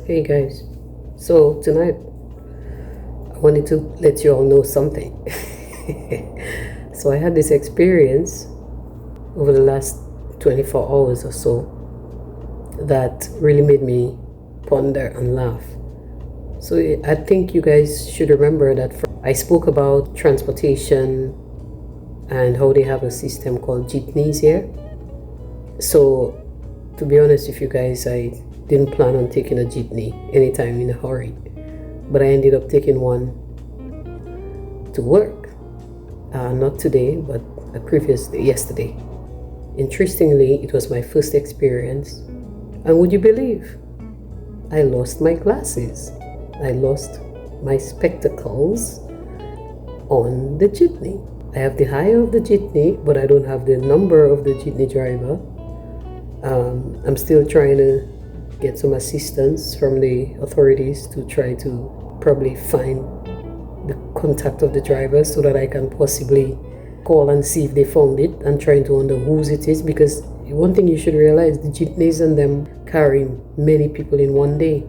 Hey guys, so tonight I wanted to let you all know something. So I had this experience over the last 24 hours or so that really made me ponder and laugh. So I think you guys should remember that I spoke about transportation and how they have a system called jeepneys here. So to be honest with you guys, I didn't plan on taking a jeepney anytime in a hurry, but I ended up taking one to work. Not today, but a previous day, yesterday. Interestingly, it was my first experience, and would you believe, I lost my glasses. I lost my spectacles on the jeepney. I have the hire of the jeepney, but I don't have the number of the jeepney driver. I'm still trying to get some assistance from the authorities to try to probably find the contact of the driver so that I can possibly call and see if they found it, and trying to wonder whose it is, because one thing you should realize, the jeepneys and them carry many people in one day,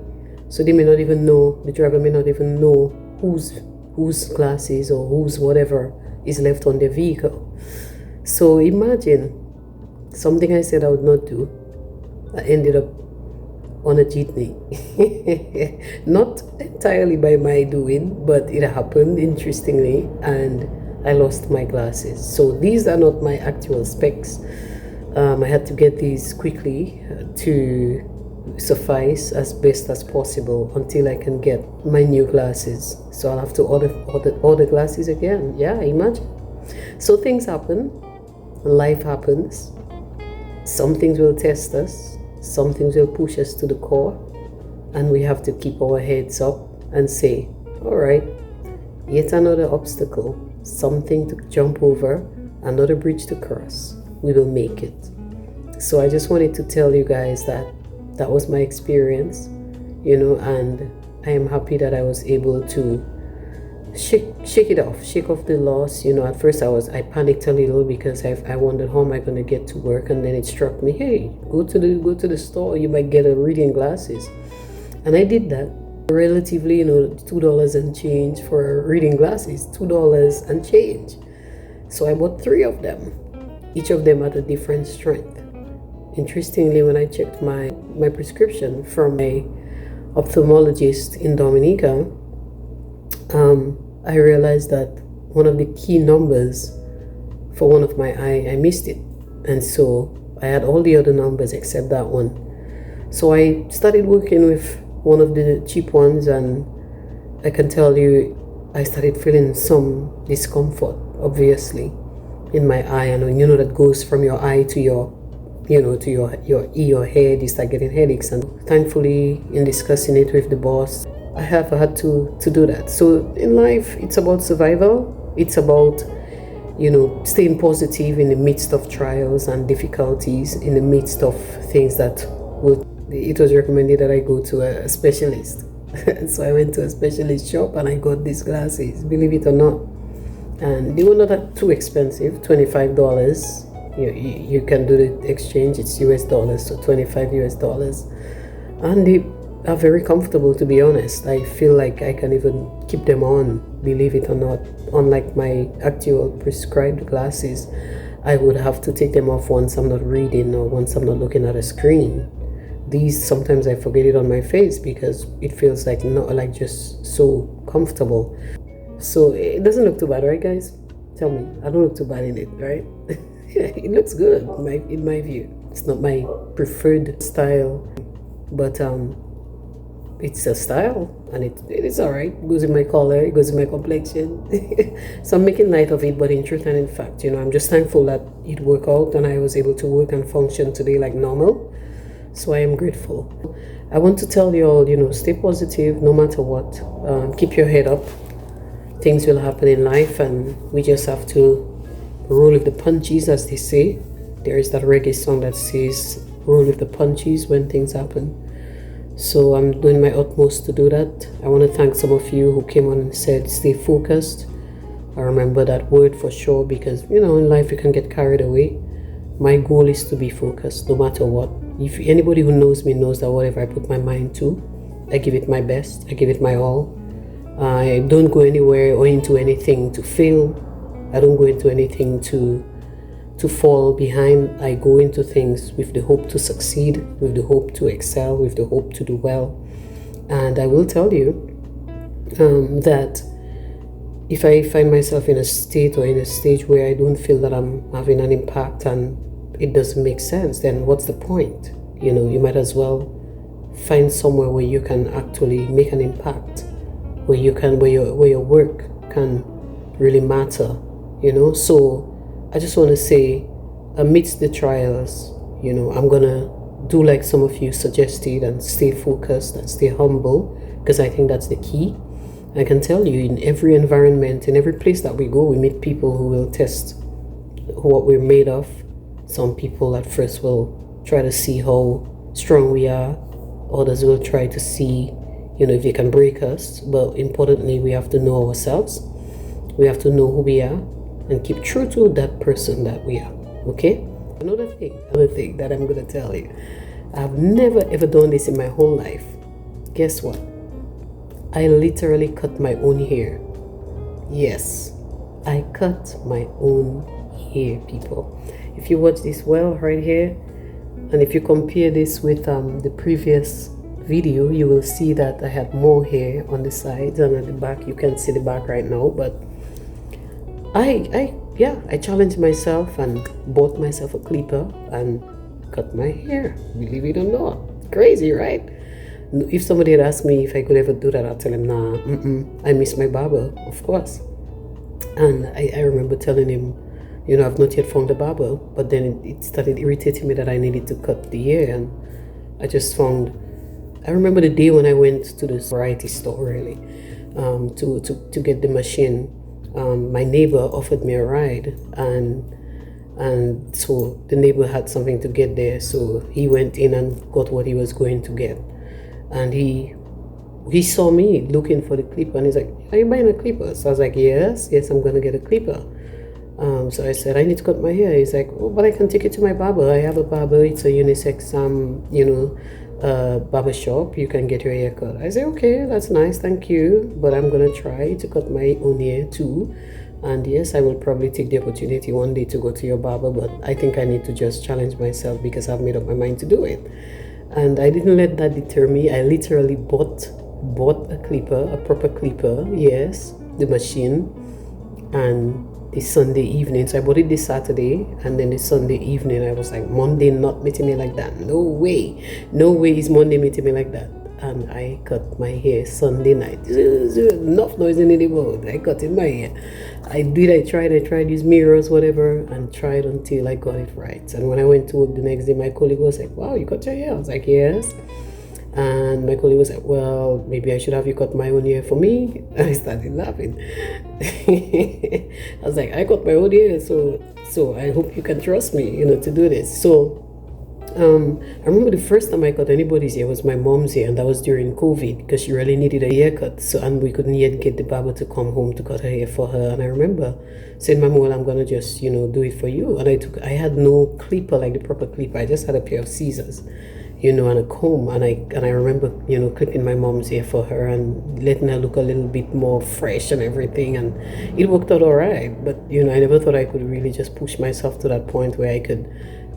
so they may not even know, the driver may not even know whose glasses or whose whatever is left on their vehicle. So imagine, something I said I would not do, I ended up on a jeepney. Not entirely by my doing, but it happened, interestingly, and I lost my glasses. So these are not my actual specs. I had to get these quickly to suffice as best as possible until I can get my new glasses. So I'll have to order glasses again. Yeah, imagine. So things happen, life happens. Some things will test us, some things will push us to the core, and we have to keep our heads up and say, all right, yet another obstacle, something to jump over, another bridge to cross. We will make it. So I just wanted to tell you guys that was my experience, and I am happy that I was able to shake off the loss. At first I panicked a little because I wondered, how am I going to get to work? And then it struck me, hey, go to the store, you might get a reading glasses. And I did that. Relatively, $2 and change for reading glasses, $2 and change. So I bought 3 of them, each of them at a different strength. Interestingly, when I checked my prescription from a ophthalmologist in Dominica, I realized that one of the key numbers for one of my eye, I missed it. And so I had all the other numbers except that one. So I started working with one of the cheap ones, and I can tell you, I started feeling some discomfort, obviously, in my eye. And that goes from your eye to your your head, you start getting headaches. And thankfully, in discussing it with the boss, I have had to do that. So in life, it's about survival. It's about, staying positive in the midst of trials and difficulties, in the midst of things that it was recommended that I go to a specialist. So I went to a specialist shop and I got these glasses, believe it or not. And they were not that too expensive, $25. You can do the exchange, it's US dollars, so $25 US. And they are very comfortable, to be honest. I feel like I can even keep them on, believe it or not. Unlike my actual prescribed glasses, I would have to take them off once I'm not reading or once I'm not looking at a screen. These, sometimes I forget it on my face because it feels like not like just so comfortable. So it doesn't look too bad, right, guys? Tell me, I don't look too bad in it, right? It looks good in my view. It's not my preferred style, but it's a style, and it is all right. It goes in my color, it goes in my complexion. So I'm making light of it, but in truth and in fact, I'm just thankful that it worked out and I was able to work and function today like normal. So I am grateful. I want to tell you all, stay positive no matter what. Keep your head up. Things will happen in life, and we just have to roll with the punches, as they say. There is that reggae song that says, roll with the punches when things happen. So I'm doing my utmost to do that. I want to thank some of you who came on and said, stay focused. I remember that word for sure, because, in life you can get carried away. My goal is to be focused no matter what. If anybody who knows me knows that whatever I put my mind to, I give it my best. I give it my all. I don't go anywhere or into anything to fail. I don't go into anything to fall behind. I go into things with the hope to succeed, with the hope to excel, with the hope to do well. And I will tell you that if I find myself in a state or in a stage where I don't feel that I'm having an impact and it doesn't make sense, then what's the point? You might as well find somewhere where you can actually make an impact, where your work can really matter. So I just want to say, amidst the trials, I'm gonna do like some of you suggested and stay focused and stay humble, because I think that's the key. I can tell you, in every environment, in every place that we go, we meet people who will test what we're made of. Some people at first will try to see how strong we are. Others will try to see, if they can break us. But importantly, we have to know ourselves. We have to know who we are and keep true to that person that we are. Okay? Another thing that I'm going to tell you. I've never ever done this in my whole life. Guess what? I literally cut my own hair. Yes, I cut my own hair, people. If you watch this well right here, and if you compare this with the previous video, you will see that I had more hair on the sides and at the back. You can't see the back right now, but I challenged myself and bought myself a clipper and cut my hair. Believe it or not. Crazy, right? If somebody had asked me if I could ever do that, I'd tell him, nah, I miss my barber, of course. And I remember telling him, I've not yet found a barber, but then it started irritating me that I needed to cut the hair. And I remember the day when I went to the variety store, really, to get the machine. My neighbor offered me a ride, and so the neighbor had something to get there, so he went in and got what he was going to get. And he saw me looking for the clipper, and he's like, are you buying a clipper? So I was like, yes, I'm going to get a clipper. So I said, I need to cut my hair. He's like, oh, but I can take it to my barber. I have a barber. It's a unisex, barber shop. You can get your hair cut. I said, okay, that's nice. Thank you. But I'm going to try to cut my own hair too. And yes, I will probably take the opportunity one day to go to your barber, but I think I need to just challenge myself because I've made up my mind to do it. And I didn't let that deter me. I literally bought a clipper, a proper clipper, yes, the machine, and the Sunday evening. So I bought it this Saturday, and then the Sunday evening I was like, Monday not meeting me like that. No way is Monday meeting me like that. And I cut my hair Sunday night. Enough noise in the world. I cut in my hair. I tried these mirrors, whatever, and tried until I got it right. And when I went to work the next day, my colleague was like, wow, you cut your hair? I was like, yes. And my colleague was like, well, maybe I should have you cut my own hair for me. And I started laughing. I was like, I cut my own hair, so I hope you can trust me, to do this. So I remember the first time I cut anybody's hair was my mom's hair, and that was during COVID because she really needed a haircut. So, and we couldn't yet get the barber to come home to cut her hair for her. And I remember saying, Mama, well, I'm gonna just, do it for you. And I had no clipper, like the proper clipper. I just had a pair of scissors, and a comb. And I remember, clipping my mom's hair for her and letting her look a little bit more fresh and everything. And it worked out all right. But, I never thought I could really just push myself to that point where I could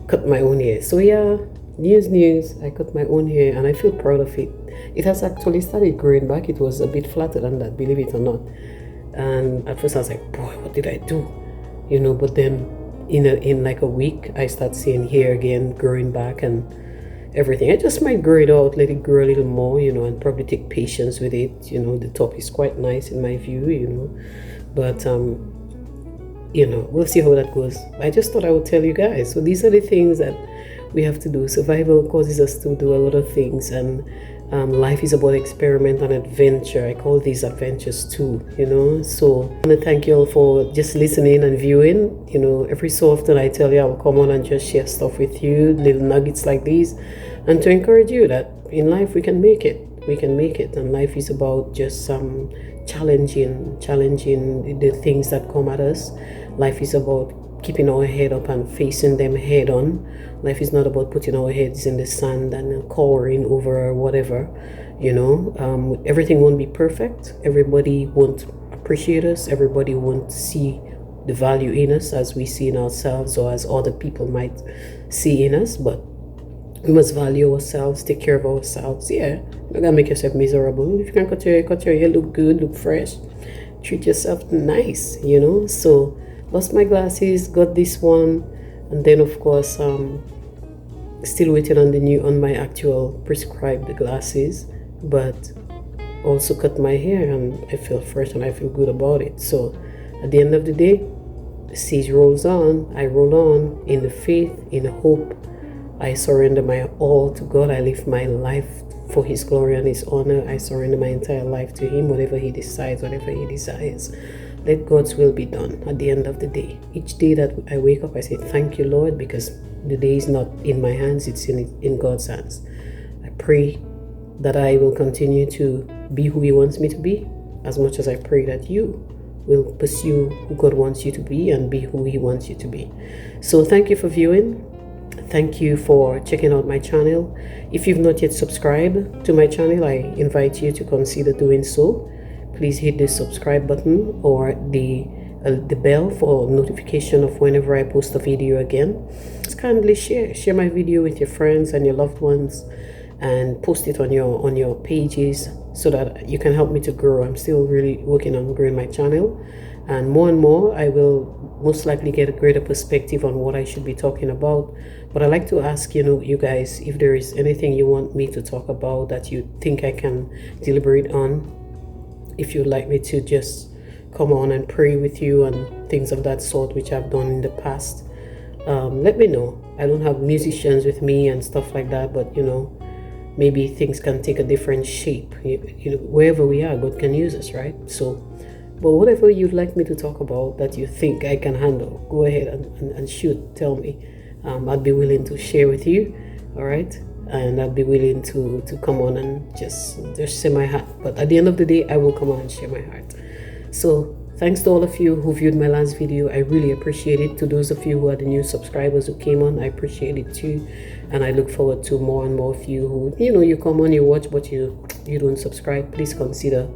cut my own hair. So yeah, news, I cut my own hair and I feel proud of it. It has actually started growing back. It was a bit flatter than that, believe it or not. And at first I was like, boy, what did I do? But then in like a week I start seeing hair again growing back and everything. I just might grow it out, let it grow a little more, and probably take patience with it. The top is quite nice in my view, but we'll see how that goes. I just thought I would tell you guys. So these are the things that we have to do. Survival causes us to do a lot of things, and life is about experiment and adventure. I call these adventures too, So I want to thank you all for just listening and viewing. Every so often I tell you I will come on and just share stuff with you, little nuggets like these, and to encourage you that in life we can make it. We can make it, and life is about just challenging the things that come at us. Life is about keeping our head up and facing them head on. Life is not about putting our heads in the sand and cowering over whatever, everything won't be perfect. Everybody won't appreciate us. Everybody won't see the value in us as we see in ourselves or as other people might see in us, but we must value ourselves, take care of ourselves. Yeah, you're not gonna make yourself miserable. If you can cut your hair, look good, look fresh, treat yourself nice, So lost my glasses, got this one, and then of course still waiting on my actual prescribed glasses, but also cut my hair and I feel fresh and I feel good about it. So at the end of the day, the siege rolls on. I roll on in the faith, in the hope. I surrender my all to God. I live my life for His glory and His honor. I surrender my entire life to Him, whatever He decides, whatever He desires. Let God's will be done at the end of the day. Each day that I wake up, I say, thank you, Lord, because the day is not in my hands, it's in God's hands. I pray that I will continue to be who He wants me to be, as much as I pray that you will pursue who God wants you to be and be who He wants you to be. So thank you for viewing. Thank you for checking out my channel. If you've not yet subscribed to my channel, I invite you to consider doing so. Please hit the subscribe button or the bell for notification of whenever I post a video again. Just kindly share my video with your friends and your loved ones, and post it on your pages so that you can help me to grow. I'm still really working on growing my channel, and more I will most likely get a greater perspective on what I should be talking about. But I'd like to ask you guys, if there is anything you want me to talk about that you think I can deliberate on, if you'd like me to just come on and pray with you and things of that sort, which I've done in the past, let me know. I don't have musicians with me and stuff like that, but maybe things can take a different shape. Wherever we are, God can use us, right? So, but whatever you'd like me to talk about that you think I can handle, go ahead and shoot, tell me. I'd be willing to share with you, all right? And I'd be willing to come on and just share my heart. But at the end of the day, I will come on and share my heart. So thanks to all of you who viewed my last video. I really appreciate it. To those of you who are the new subscribers who came on, I appreciate it too. And I look forward to more and more of you who, you come on, you watch, but you don't subscribe. Please consider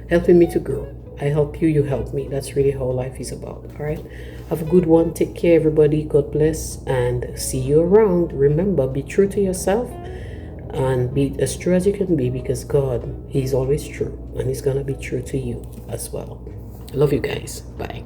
helping me to grow. I help you, you help me. That's really how life is about. All right. Have a good one. Take care, everybody. God bless, and see you around. Remember, be true to yourself and be as true as you can be, because God, He's always true, and He's gonna be true to you as well. I love you guys. Bye.